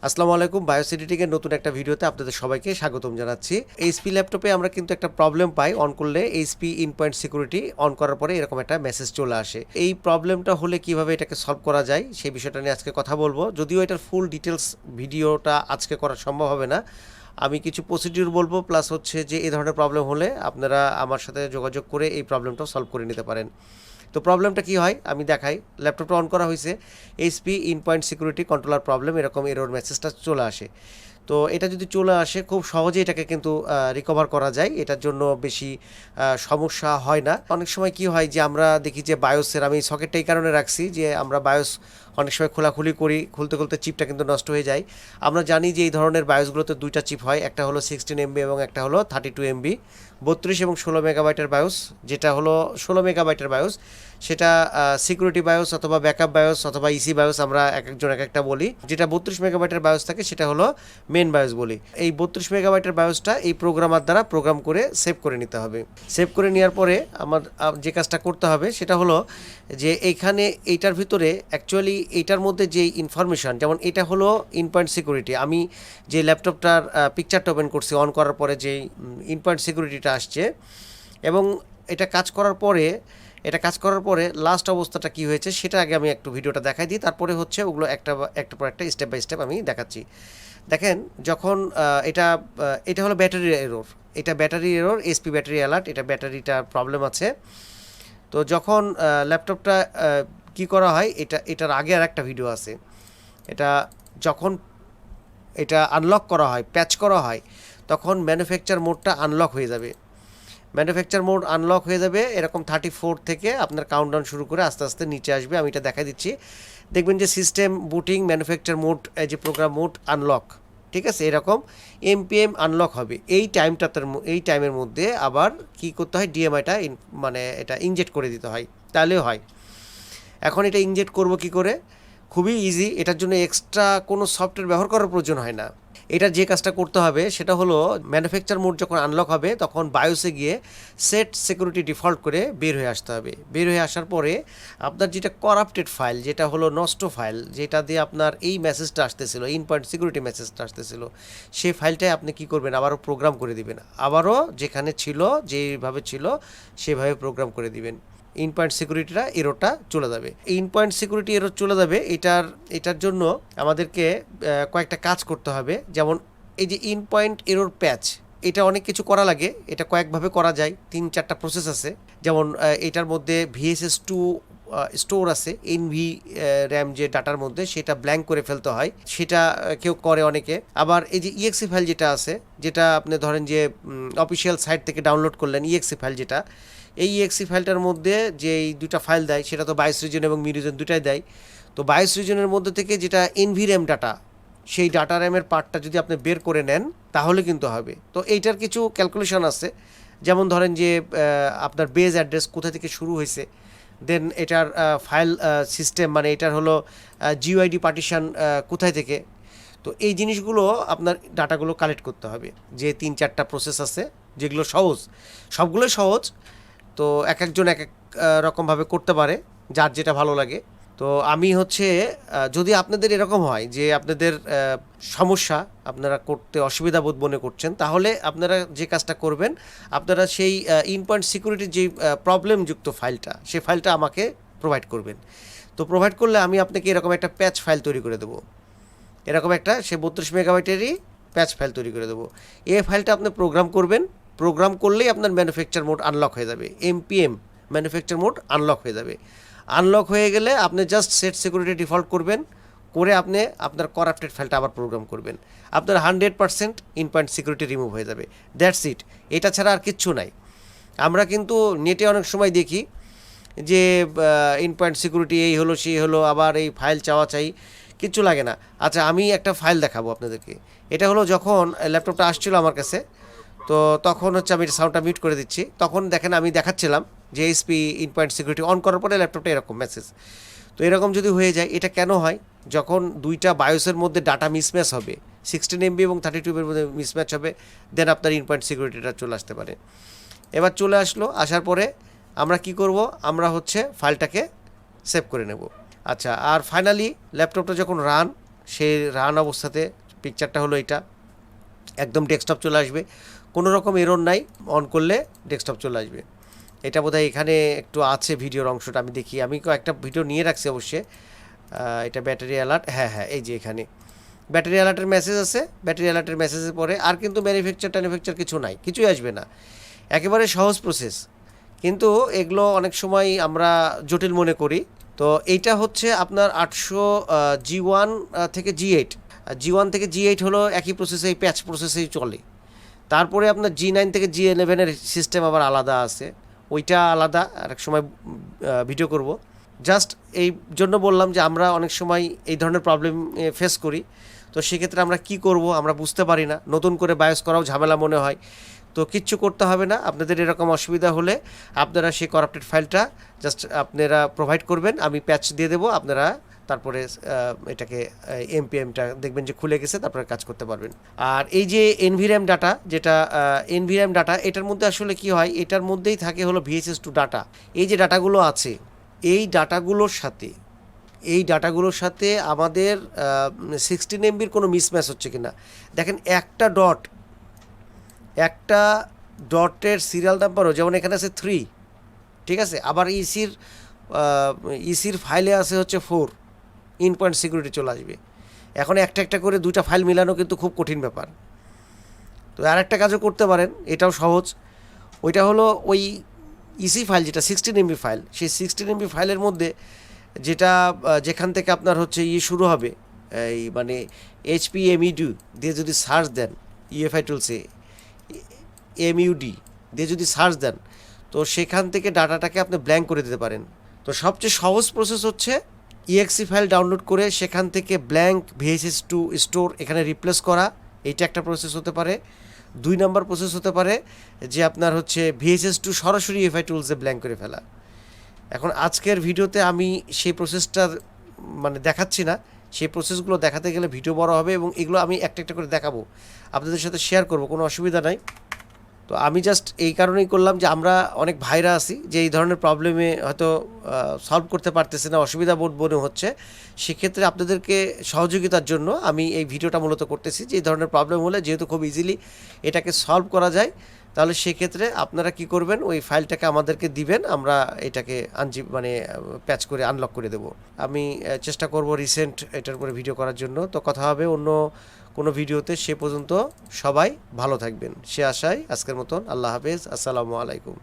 আসসালামু আলাইকুম। বায়োস এডিটিংয়ের নতুন একটা ভিডিওতে আপনাদের সবাইকে স্বাগতম জানাচ্ছি। এইচপি ল্যাপটপে আমরা কিন্তু একটা প্রবলেম পাই, অন করলে HP in point security on করার পরে এরকম একটা মেসেজ চলে আসে। এই প্রবলেমটা হলে কিভাবে এটাকে সলভ করা যায় সেই বিষয়টা নিয়ে আজকে কথা বলবো। যদিও এটার ফুল ডিটেলস ভিডিওটা আজকে করা সম্ভব হবে না, আমি কিছু প্রসিডিউর বলবো, প্লাস হচ্ছে যে এই ধরনের প্রবলেম হলে আপনারা আমার সাথে যোগাযোগ করে এই প্রবলেমটা সলভ করে নিতে পারেন। তো প্রবলেমটা কি হয় আমি দেখাই। ল্যাপটপটা অন করা হয়েছে, HP in point security controller problem, এরকম এরর মেসেজটা চলে আসে। তো এটা যদি চলে আসে খুব সহজে এটাকে কিন্তু রিকভার করা যায়, এটার জন্য বেশি সমস্যা হয় না। অনেক সময় কি হয় যে আমরা দেখি যে বায়োসের, আমি সকেটটা এই কারণে রাখছি যে আমরা বায়োস অনেক সময় খোলাখুলি করি, খুলতে খুলতে চিপটা কিন্তু নষ্ট হয়ে যায়। আমরা জানি যে এই ধরনের বায়োসগুলোতে দুইটা চিপ হয়, একটা হলো 16 MB এবং একটা হলো 32 MB, 32 এবং 16 মেগাবাইটের বায়োস। যেটা হলো 16 মেগাবাইটের বায়োস সেটা সিকিউরিটি বায়োস অথবা ব্যাকআপ বায়োস অথবা ইসি বায়োস, আমরা এক একজন এক একটা বলি। যেটা 32 মেগাবাইটের বায়োস থাকে সেটা হলো মেন বায়োস বলি। এই 32 মেগাবাইটের বায়োসটা এই প্রোগ্রামার দ্বারা প্রোগ্রাম করে সেভ করে নিতে হবে। সেভ করে নেওয়ার পরে আমার যে কাজটা করতে হবে সেটা হলো যে এইখানে এইটার ভিতরে অ্যাকচুয়ালি এইটার মধ্যে যে ইনফরমেশান, যেমন এটা হলো ইন পয়েন্ট সিকিউরিটি, আমি যে ল্যাপটপটার পিকচারটা ওপেন করছি অন করার পরে যেই ইন পয়েন্ট সিকিউরিটিটা আসছে, এবং এটা কাজ করার পরে লাস্ট অবস্থাটা কি হয়েছে সেটা আগে আমি একটু ভিডিওটা দেখাই দিই, তারপরে হচ্ছে ওগুলো একটা পর একটা স্টেপ বাই স্টেপ আমি দেখাচ্ছি। দেখেন, যখন এটা হলো ব্যাটারি এরর, এটা battery error, SP battery alert, এটা ব্যাটারিটা প্রবলেম আছে। তো যখন ল্যাপটপটা কি করা হয়, এটার আগে আর একটা ভিডিও আছে। এটা যখন এটা আনলক করা হয়, প্যাচ করা হয়, তখন ম্যানুফ্যাকচার মোডটা আনলক হয়ে যাবে। ম্যানুফ্যাকচার মোড আনলক হয়ে যাবে এরকম 34 থেকে আপনার কাউন্টডাউন শুরু করে আস্তে আস্তে নিচে আসবে। আমি এটা দেখাই দিচ্ছি, দেখবেন যে সিস্টেম বুটিং ম্যানুফ্যাকচার মোড, এই যে প্রোগ্রাম মোড আনলক, ঠিক আছে, এরকম এমপিএম আনলক হবে। এই টাইমের মধ্যে আবার কি করতে হয়, ডিএমআইটা মানে এটা ইনজেক্ট করে দিতে হয়, তাহলেও হয়। এখন এটা ইনজেক্ট করব কি করে, খুবই ইজি, এটার জন্য এক্সট্রা কোনো সফটওয়্যার ব্যবহার করার প্রয়োজন হয় না। এটার যে কাজটা করতে হবে সেটা হলো ম্যানুফ্যাকচার মোড যখন আনলক হবে তখন বায়োসে গিয়ে সেট সিকিউরিটি ডিফল্ট করে বের হয়ে আসতে হবে। বের হয়ে আসার পরে আপনার যেটা করাপ্টেড ফাইল, যেটা হলো নষ্ট ফাইল, যেটা দিয়ে আপনার এই মেসেজটা আসতেছিল, ইন পয়েন্ট সিকিউরিটি মেসেজটা আসতেছিল, সেই ফাইলটাই আপনি কি করবেন, আবারও প্রোগ্রাম করে দিবেন, আবারও যেখানে ছিল যেভাবে ছিল সেভাবে প্রোগ্রাম করে দিবেন। ইন পয়েন্ট সিকিউরিটিটা এররটা চলে যাবে, ইন পয়েন্ট সিকিউরিটি এরর চলে যাবে। এটার জন্য আমাদেরকে কয়েকটা কাজ করতে হবে। যেমন এই যে ইন পয়েন্ট এরর প্যাচ, এটা অনেক কিছু করা লাগে, এটা কয়েকভাবে করা যায়, 3-4টা প্রসেস আছে। যেমন এটার মধ্যে VSS2 স্টোর আছে, এনভি র্যাম যে ডাটার মধ্যে, সেটা ব্ল্যাঙ্ক করে ফেলতে হয়, সেটা কেউ করে অনেকে। আবার এই যে ইএক্সি ফাইল যেটা আছে, যেটা আপনি ধরেন যে অফিসিয়াল সাইট থেকে ডাউনলোড করলেন, ইএক্সি ফাইল যেটা, এই ইএক্সি ফাইলটার মধ্যে যে এই দুটা ফাইল দেয় সেটা তো বায়োস রিজন এবং মি রিজন দুটাই দেয়। তো বায়োস রিজনের মধ্যে থেকে যেটা এনভি র্যাম ডাটা, সেই ডাটা র্যামের পার্টটা যদি আপনি বের করে নেন তাহলে কিন্তু হবে। তো এইটার কিছু ক্যালকুলেশন আছে, যেমন ধরেন যে আপনার বেজ অ্যাড্রেস কোথা থেকে শুরু হয়েছে, দেন এটার ফাইল সিস্টেম, মানে এটার হলো জিওআইডি পার্টিশন কোথায় থেকে। তো এই জিনিসগুলো আপনার ডাটাগুলো কালেক্ট করতে হবে। যে 3-4টা প্রসেস আছে যেগুলো সহজ, সবগুলোই সহজ, তো এক একজন এক এক রকমভাবে করতে পারে, যার যেটা ভালো লাগে। তো আমি হচ্ছে যদি আপনাদের এরকম হয় যে আপনাদের সমস্যা, আপনারা করতে অসুবিধা বোধ মনে করছেন, তাহলে আপনারা যে কাজটা করবেন, আপনারা সেই ইন পয়েন্ট সিকিউরিটির যেই প্রবলেমযুক্ত ফাইলটা, সেই ফাইলটা আমাকে প্রোভাইড করবেন। তো প্রোভাইড করলে আমি আপনাকে এরকম একটা প্যাচ ফাইল তৈরি করে দেবো, এরকম একটা সে 32 মেগাবাইটেরই প্যাচ ফাইল তৈরি করে দেবো। এই ফাইলটা আপনি প্রোগ্রাম করবেন, প্রোগ্রাম করলেই আপনার ম্যানুফ্যাকচার মোড আনলক হয়ে যাবে, এমপিএম ম্যানুফ্যাকচার মোড আনলক হয়ে যাবে। আনলক হয়ে গেলে আপনি জাস্ট সেট সিকিউরিটি ডিফল্ট করবেন, করে আপনি আপনার করাপ্টেড ফাইলটা আবার প্রোগ্রাম করবেন, আপনার 100% ইন পয়েন্ট সিকিউরিটি রিমুভ হয়ে যাবে। দ্যাটস ইট, এটা ছাড়া আর কিচ্ছু নাই। আমরা কিন্তু নেটে অনেক সময় দেখি যে ইন পয়েন্ট সিকিউরিটি এই হলো সেই হলো, আবার এই ফাইল চাওয়া চাই, কিচ্ছু লাগে না। আচ্ছা, আমি একটা ফাইল দেখাবো আপনাদেরকে। এটা হলো যখন ল্যাপটপটা আসছিল আমার কাছে, তো তখন হচ্ছে আমি সাউন্ডটা মিউট করে দিচ্ছি, তখন দেখেন আমি দেখাচ্ছিলাম যে HP in point security on করার পরে ল্যাপটপটা এরকম মেসেজ। তো এরকম যদি হয়ে যায়, এটা কেন হয়, যখন দুইটা বায়োসের মধ্যে ডাটা মিসম্যাচ হবে, 16 MB এবং 32 এর মধ্যে মিসম্যাচ হবে, দেন আপনার ইন পয়েন্ট সিকিউরিটিটা চলে আসতে পারে। এবার চলে আসলো, আসার পরে আমরা কি করব, আমরা হচ্ছে ফাইলটাকে সেভ করে নেব। আচ্ছা, আর ফাইনালি ল্যাপটপটা যখন রান সেই রান অবস্থাতে পিকচারটা হলো এটা, একদম ডেস্কটপ চলে আসবে, কোনো রকম এরর নাই, অন করলে ডেস্কটপ চলে আসবে। এটা বোধহয় এখানে একটু আছে ভিডিওর অংশটা, আমি দেখি, আমি একটা ভিডিও নিয়ে রাখছি অবশ্যই। এটা ব্যাটারি অ্যালার্ট, হ্যাঁ হ্যাঁ এই যে এখানে ব্যাটারি অ্যালার্টের মেসেজ আছে। ব্যাটারি অ্যালার্টের মেসেজের পরে আর কিন্তু ম্যানুফ্যাকচার কিছু নাই, কিছুই আসবে না, একেবারে সহজ প্রসেস। কিন্তু এগুলো অনেক সময় আমরা জটিল মনে করি। তো এইটা হচ্ছে আপনার 800 G1 থেকে G8, G1 থেকে G8 হলো একই প্রসেসে, এই প্যাচ প্রসেসেই চলে। তারপরে আপনার G9 থেকে G11 এর সিস্টেম আবার আলাদা আছে, ওইটা আলাদা, আরেক সময় ভিডিও করব। জাস্ট এই জন্য বললাম যে আমরা অনেক সময় এই ধরনের প্রবলেম ফেস করি। তো সেক্ষেত্রে আমরা কি করব আমরা বুঝতে পারি না, নতুন করে বায়োস করাও ঝামেলা মনে হয়। তো কিচ্ছু করতে হবে না, আপনাদের এরকম অসুবিধা হলে আপনারা সেই করাপ্টেড ফাইলটা জাস্ট আপনারা প্রোভাইড করবেন, আমি প্যাচ দিয়ে দেবো, আপনারা তারপরে এটাকে এমপিএমটা দেখবেন যে খুলে গেছে, তারপরে কাজ করতে পারবেন। আর এই যে এনভিরাম ডাটা, যেটা এনভিরাম ডাটা, এটার মধ্যে আসলে কি হয়, এটার মধ্যেই থাকে হলো VHS2 ডাটা। এই যে ডাটাগুলো আছে, এই ডাটাগুলোর সাথে আমাদের 16 MBর কোনো মিসম্যাচ হচ্ছে কিনা দেখেন। একটা ডটের সিরিয়াল নাম্বারও যেমন এখানে আছে 3, ঠিক আছে, আবার ইসির ফাইলে আছে হচ্ছে 4, ইন পয়েন্ট সিকিউরিটি চলে আসবে। এখন একটা করে দুইটা ফাইল মিলানো কিন্তু খুব কঠিন ব্যাপার। তো আর একটা কাজও করতে পারেন, এটাও সহজ। ওইটা হলো ওই ইসি ফাইল যেটা 16 MB ফাইল, সেই 16 MB ফাইলের মধ্যে যেটা যেখান থেকে আপনার হচ্ছে শুরু হবে, এই মানে HPMUD দিয়ে যদি সার্চ দেন, ইউএফআই টুলসে MUD দিয়ে যদি সার্চ দেন, তো সেখান থেকে ডাটাটাকে আপনি ব্ল্যাঙ্ক করে দিতে পারেন। তো সবচেয়ে সহজ প্রসেস হচ্ছে EXE ফাইল ডাউনলোড করে সেখান থেকে ব্ল্যাঙ্ক VHS2 স্টোর এখানে রিপ্লেস করা, এইটা একটা প্রসেস হতে পারে। 2 নম্বর প্রসেস হতে পারে যে আপনার হচ্ছে VHS2 সরাসরি ইউএফআই টুলসে ব্ল্যাঙ্ক করে ফেলা। এখন আজকের ভিডিওতে আমি সেই প্রসেসটার মানে দেখাচ্ছি না, সেই প্রসেসগুলো দেখাতে গেলে ভিডিও বড় হবে, এবং এগুলো আমি একটা করে দেখাবো, আপনাদের সাথে শেয়ার করব, কোনো অসুবিধা নাই। তো আমি জাস্ট এই কারণেই করলাম যে আমরা অনেক ভাইরা আছি যে এই ধরনের প্রবলেমে হয়তো সলভ করতে পারতেছে না, অসুবিধা বোধ মনে হচ্ছে। সেক্ষেত্রে আপনাদেরকে সহযোগিতার জন্য আমি এই ভিডিওটা মূলত করতেছি, যে এই ধরনের প্রবলেম হলে যেহেতু খুব ইজিলি এটাকে সলভ করা যায়, তাহলে সেক্ষেত্রে আপনারা কি করবেন, ওই ফাইলটাকে আমাদেরকে দিবেন, আমরা এটাকে মানে প্যাচ করে আনলক করে দেব। আমি চেষ্টা করব রিসেন্ট এটার উপরে ভিডিও করার জন্য। তো কথা হবে অন্য কোনো ভিডিওতে, সে পর্যন্ত সবাই ভালো থাকবেন সে আশায় আজকের মতন আল্লাহ হাফেজ, আসসালামু আলাইকুম।